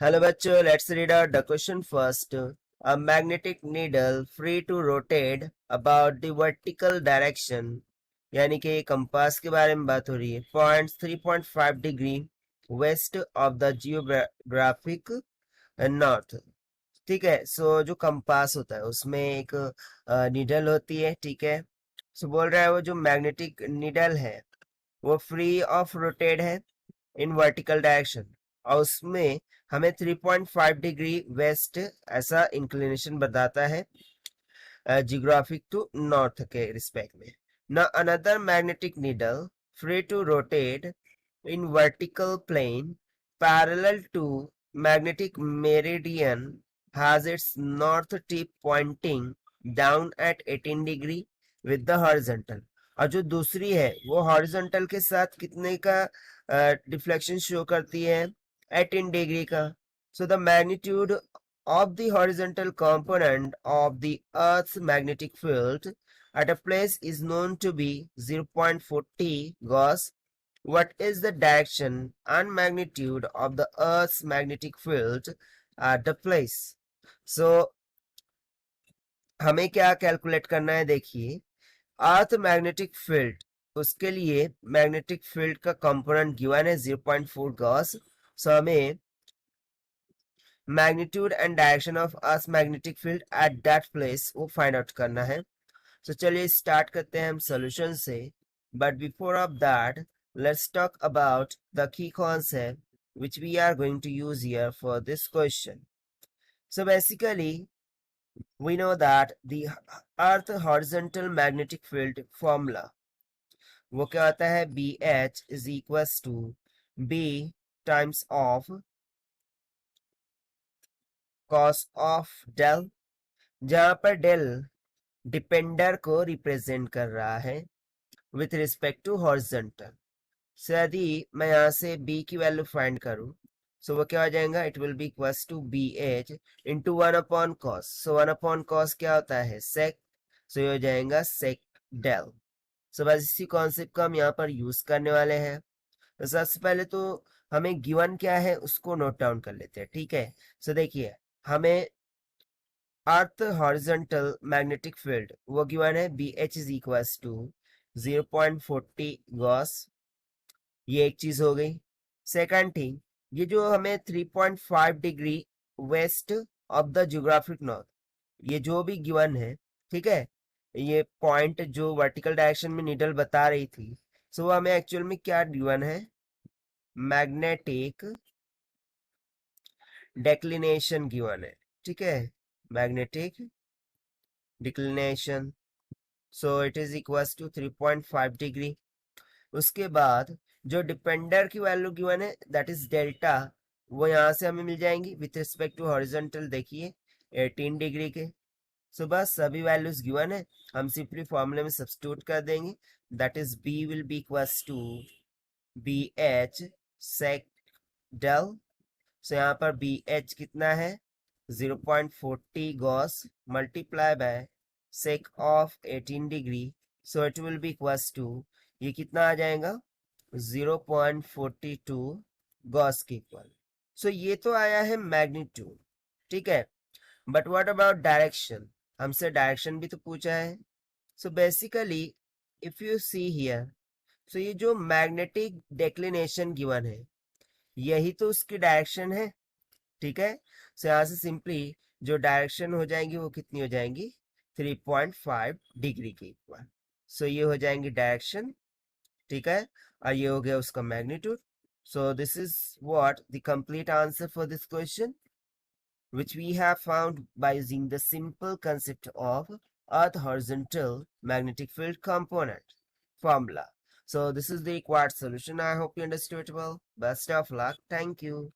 Hello बच्चों, let's read out the question first. A magnetic needle free to rotate about the vertical direction, यानी कि compass के बारे में बात हो रही है, point 3.5 degree west of the geographic north. ठीक है. सो जो कंपास होता है उसमें एक नीडल होती है. ठीक है. सो बोल रहा है वो जो मैग्नेटिक नीडल है वो फ्री ऑफ रोटेट है इन वर्टिकल डायरेक्शन, और उसमें हमें 3.5 डिग्री वेस्ट ऐसा इंक्लिनेशन बताता है जियोग्राफिक टू नॉर्थ के रिस्पेक्ट में. न another magnetic needle free to rotate in vertical plane parallel to magnetic meridian has its north tip pointing down at 18 degree with the horizontal. और जो दूसरी है वो हॉरिजॉन्टल के साथ कितने का डिफ्लेक्शन शो करती है, 18 डिग्री का. So the magnitude of the horizontal component of the Earth's magnetic field at a place is known to be 0.40 Gauss. What is the direction and magnitude of the Earth's magnetic field at the place? So हमें क्या calculate करना है, देखिए. Earth magnetic field, उसके लिए magnetic field का component given है 0.4 Gauss. सो हमें magnitude and direction of earth magnetic field at that place वो फाइंड आउट करना है. तो चलिए स्टार्ट करते हैं हम सोल्यूशन से. But before of that, let's talk about the key concept which we are going to use here for this question. So basically, we know that the Earth horizontal magnetic field formula वो क्या होता है, BH is equals to B times of cos of del, जहां पर del defender को represent कर रहा है विथ रिस्पेक्ट टू हॉरिजॉन्टल. सो यदि मैं यहाँ से b की वैल्यू फाइंड करूँ, सो वो क्या हो जाएगा, it will be equals to B H into 1/cos. So 1/cos क्या होता है, सेक. सो ये हो जाएगा सेक डेल. सो बस इसी कॉन्सेप्ट को हम यहाँ पर यूज करने वाले हैं. तो सबसे पहले तो हमें गिवन क्या है उसको नोट डाउन कर लेते हैं. ठीक है. सो देखिए, हमें अर्थ हॉरिजॉन्टल मैग्नेटिक फील्ड वो गिवन है B H is equals to 0.40 gauss. ये एक चीज हो गई. सेकंड थिंग, ये जो हमें 3.5 degree west of the geographic north, ये जो भी गिवन है, ठीक है, ये पॉइंट जो वर्टिकल डायरेक्शन में नीडल बता रही थी, सो वो हमें एक्चुअल में क्या गिवन है, मैग्नेटिक डेक्लिनेशन गिवन है. ठीक है, magnetic declination. So it is equals to 3.5 degree. उसके बाद जो डिपेंडर की वैल्यू गिवन है दैट इज डेल्टा, वो यहाँ से हमें मिल जाएंगी विथ रिस्पेक्ट टू हॉरिजॉन्टल. देखिए 18 डिग्री के. सो बस सभी वैल्यूज गिवन है, हम सिंपली फॉर्मूले में सब्स्टिट्यूट कर देंगे. That is B will be equals to B H sec del. So यहाँ पर बी एच कितना है, 0.40 gauss multiply by sec of 18 degree. So it will be equals to, ये कितना आ जाएगा, 0.42 गॉस के इक्वल. सो ये तो आया है मैग्नीट्यूड. ठीक है. बट व्हाट अबाउट डायरेक्शन, हमसे डायरेक्शन भी तो पूछा है. So basically if you see here, so ये जो मैग्नेटिक डेक्लिनेशन गिवन है यही तो उसकी डायरेक्शन है. ठीक है. सो यहाँ से सिंपली जो डायरेक्शन हो जाएंगी वो कितनी हो जाएंगी, 3.5 डिग्री के इक्वल. सो ये हो जाएंगी डायरेक्शन. ठीक है. और ये हो गया उसका magnitude. So this is what the complete answer for this question which we have found by using the simple concept of earth horizontal magnetic field component formula. So this is the required solution. I hope you understood it well. Best of luck. Thank you.